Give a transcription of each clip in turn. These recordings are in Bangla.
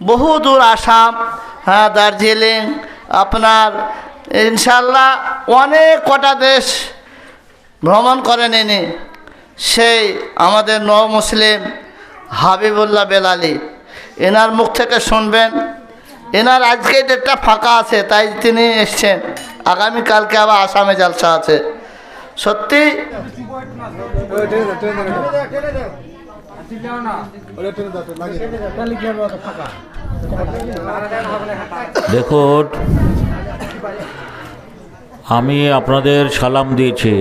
বহু দূর আসাম, হ্যাঁ, দার্জিলিং, আপনার ইনশাল্লাহ অনেক কটা দেশ ভ্রমণ করেন ইনি। সেই আমাদের নও মুসলিম হাবিবুল্লাহ বেলালি, এনার মুখ থেকে শুনবেন। এনার আজকে ডেটটা ফাঁকা আছে, তাই তিনি এসছেন। আগামীকালকে আবার আসামে জলসা আছে। সত্যি দেখুন, আমি আপনাদের সালাম দিয়েছি।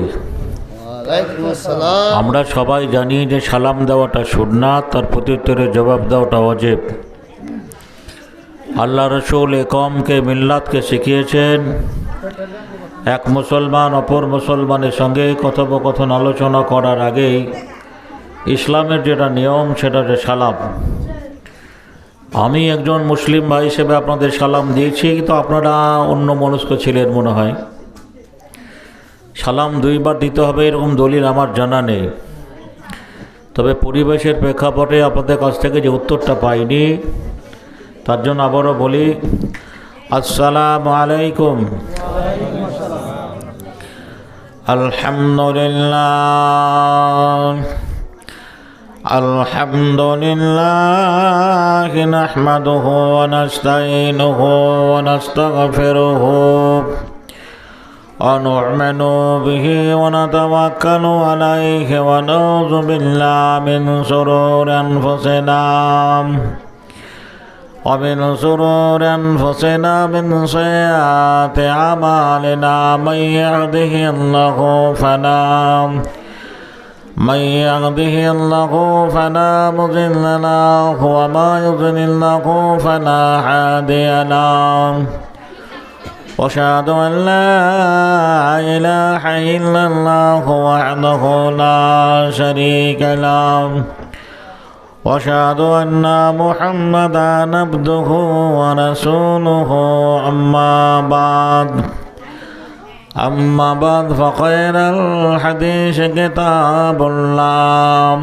আমরা সবাই জানি যে সালাম দেওয়াটা সুন্নাত, তার প্রত্যুত্তরে জবাব দেওয়াটা ওয়াজিব। আল্লাহ রসুল একমকে মিল্লাতকে শিখিয়েছেন। এক মুসলমান অপর মুসলমানের সঙ্গে কথোপকথন আলোচনা করার আগেই ইসলামের যেটা নিয়ম সেটা যে সালাম। আমি একজন মুসলিম ভাই হিসেবে আপনাদের সালাম দিয়েছি, কিন্তু আপনারা অন্য মনস্ক ছিলেন মনে হয়। সালাম দুইবার দিতে হবে এরকম দলিল আমার জানা নেই। তবে পরিবেশের প্রেক্ষাপটে আপনাদের কাছ থেকে যে উত্তরটা পাইনি, তার জন্য আবারও বলি, আসসালামু আলাইকুম। আলহামদুলিল্লাহ আলহামদুলিল্লাহ নাহমাদুহু ওয়া নাস্তাঈনুহু ওয়া নাস্তাগফিরুহু ওয়া নু'মিনু বিহি ওয়া নাতাওয়াক্কালু আলাইহি ওয়া নাউযু বিল্লাহি মিন শুরুরি আনফুসিনা ومن شرور أنفسنا من سيئات أعمالنا من يهده الله فلا مضل له وما يضلل له فلا هادي له وأشهد أن لا إله إلا الله وحده لا شريك له وأشهد أن محمدا عبده ورسوله أما بعد فخير الحديث كتاب الله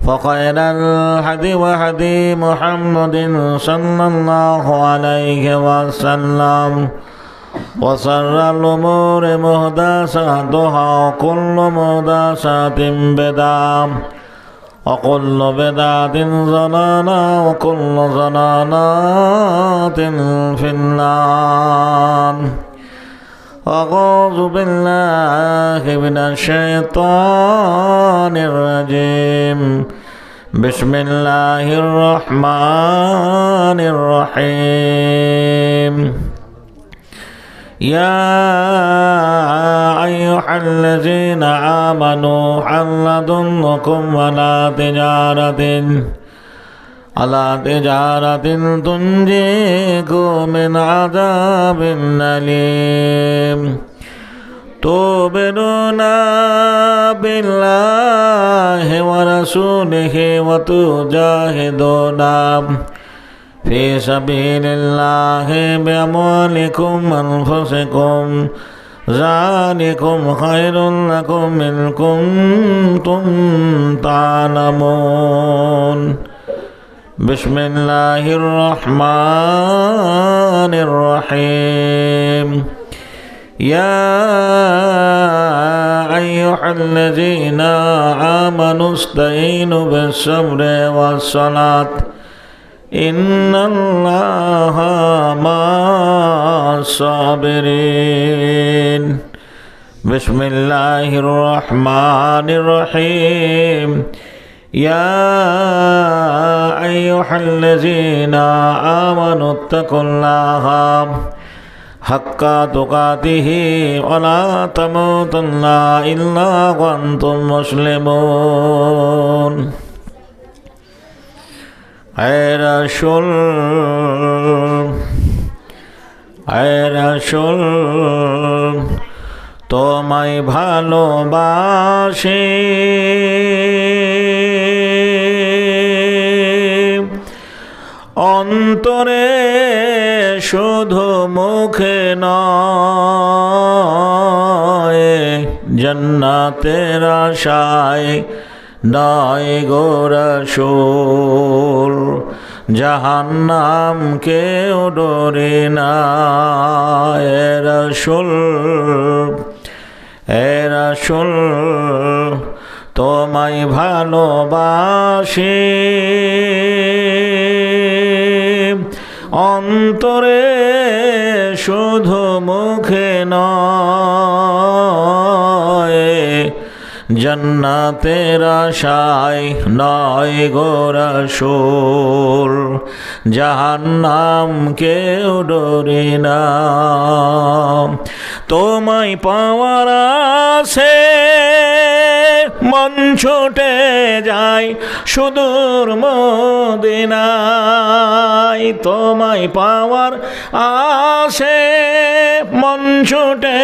وخير الهدي هدي محمد صلى الله عليه وسلم وشر الأمور محدثاتها وكل محدثة بدعة وكل بدعة ضلالة وكل ضلالة في النار. أعوذ بالله من الشيطان الرجيم. بسم الله الرحمن الرحيم. يا أيها الذين آمنوا هل أدلكم على تجارة تنجيكم من عذاب أليم تؤمنون بالله ورسوله وتجاهدون في سبيل الله بأموالكم وأنفسكم ذلكم خير لكم إن كنتم تعلمون. بسم الله الرحمن الرحيم. يا أيها الذين آمنوا استعينوا بالصبر والصلاة إن الله مع الصابرين. بسم الله الرحمن الرحيم. يا أيها الذين آمنوا اتقوا الله حق تقاته ولا تموتن إلا وأنتم مسلمون. আয় রাসূল তোমায় ভালোবাসি, অন্তরে শুধু মুখে নয়, জান্নাতের আশায় নয় গো রাসূল, জাহান্নাম কেউ ডরে না। এ রাসূল, এ রাসূল তোমায় ভালোবাসি, অন্তরে শুধু মুখে নয়, জান্নাতের আশায় নয় গো রাসূল, জাহান্নাম কেউ ডরে না। তোমায় পাওয়ার আশে মন ছুটে যায় সুদূর মদিনায়, তোমায় পাওয়ার আশে মন ছুটে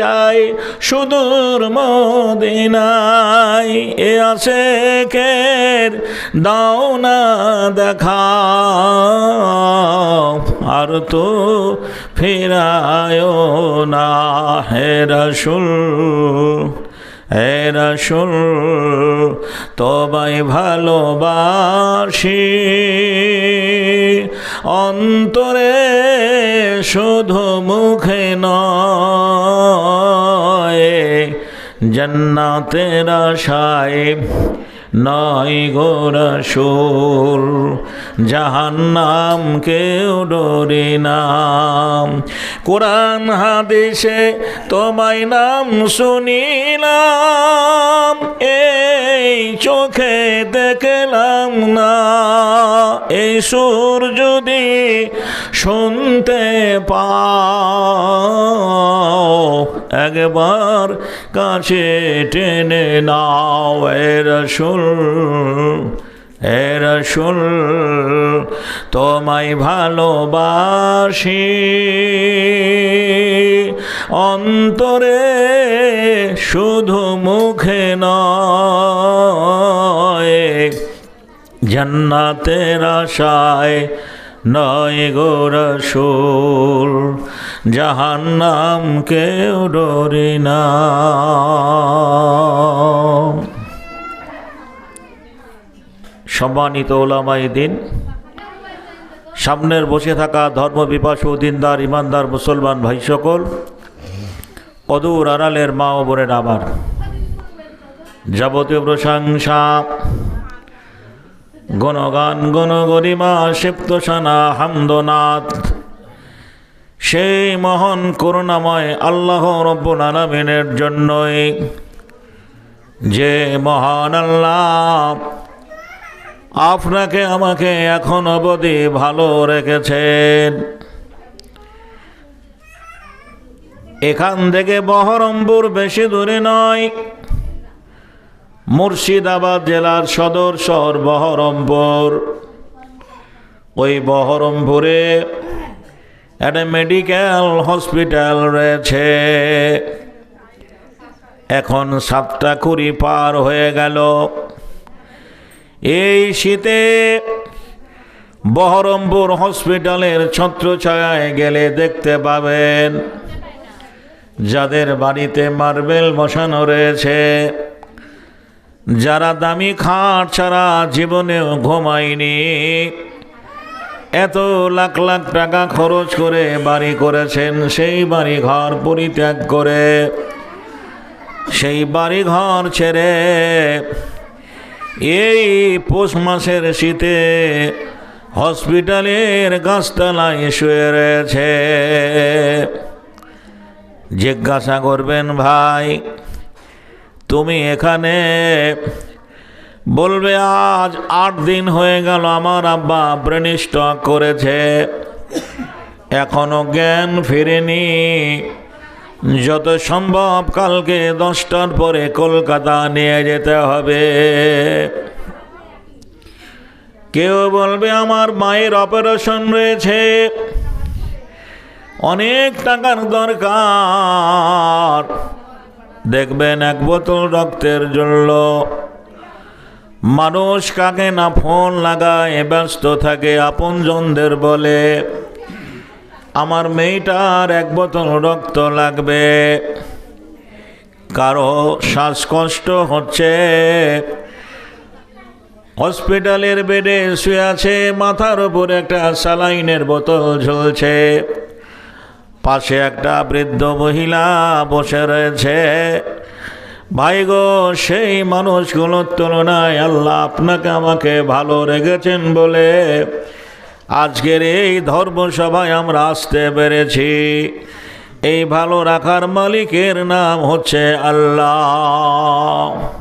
যায় সুদূর মদিনায়। এ আশিকের দাও না দেখা, আর তো ফিরায় না। হে রাসূল, হে রাসূল তোমায় ভালোবাসি, অন্তরে শুধু মুখে নয়, জান্নাতের আশায় নয় গো রাসূল, জাহান্নাম কেউ ডরে না। কোরআন হাদিসে তোমায় নাম শুনিলাম, এই চোখে দেখলাম না। এই সুর যদি শুনতে পাও, একবার কাছে টেনে নাও। এ রাসূল, হে রাসূল তোমায় ভালোবাসি, অন্তরে শুধু মুখে নয়, জান্নাতের আশায় নয় গো রাসূল, জাহান্নাম কেউ ডরে না। সম্মানিত ওলামায়ে দ্বীন, সামনের বসে থাকা ধর্মপিপাসু দিনদার ইমানদার মুসলমান ভাই সকল, অদূর আড়ালের মা ও বোনেরা আমার, যাবতীয় প্রশংসা গণগান গণগরিমা সিপ্তসানা হামদনাথ সেই মহান করুণাময় আল্লাহ রব্বুল আলামিনের জন্যই, যে মহান আল্লাহ আপনাকে আমাকে এখন অবধি ভালো রেখেছেন। এখান থেকে বহরমপুর বেশি দূরে নয়, মুর্শিদাবাদ জেলার সদর শহর বহরমপুর। ওই বহরমপুরে একটা মেডিকেল হসপিটাল রয়েছে। এখন 7টা কুড়ি পার হয়ে গেল। এই শীতে বহরমপুর হসপিটালের ছত্রছায়ায় গেলে দেখতে পাবেন, যাদের বাড়িতে মার্বেল বসানো রয়েছে, যারা দামি খাট ছাড়া জীবনেও ঘুমায়নি, এত লাখ লাখ টাকা খরচ করে বাড়ি করেছেন, সেই বাড়ি ঘর পরিত্যাগ করে, সেই বাড়ি ঘর ছেড়ে এই পৌষ মাসের শীতে হসপিটালের গাছতলায় শুয়ে রয়েছে। জিজ্ঞাসা করবেন, ভাই তুমি এখানে? বলবে, আজ 8 দিন হয়ে গেল আমার আব্বা ব্রেন স্ট্রোক করেছে, এখনো জ্ঞান ফেরেনি। যত সম্ভব কালকে 10টার পরে কলকাতা নিয়ে যেতে হবে। কেউ বলবে, আমার মায়ের অপারেশন রয়েছে, অনেক টাকার দরকার। দেখবেন 1 বোতল রক্তের জন্য মানুষ কাকে না ফোন লাগায়, ব্যস্ত থাকে, আপনজনদের বলে আমার মেয়েটার 1 বোতল রক্ত লাগবে, কারো শ্বাসকষ্ট হচ্ছে, হসপিটালের বেডে শুয়ে আছে, মাথার উপর একটা স্যালাইনের বোতল ঝুলছে, পাশে একটা বৃদ্ধ মহিলা বসে রয়েছে। ভাই গো, সেই মানুষগুলোর তুলনায় আল্লাহ আপনাকে আমাকে ভালো রেখেছেন বলে আজকের এই ধর্মসভায় আমরা আসতে পেরেছি। এই ভালো রাখার মালিকের নাম হচ্ছে আল্লাহ।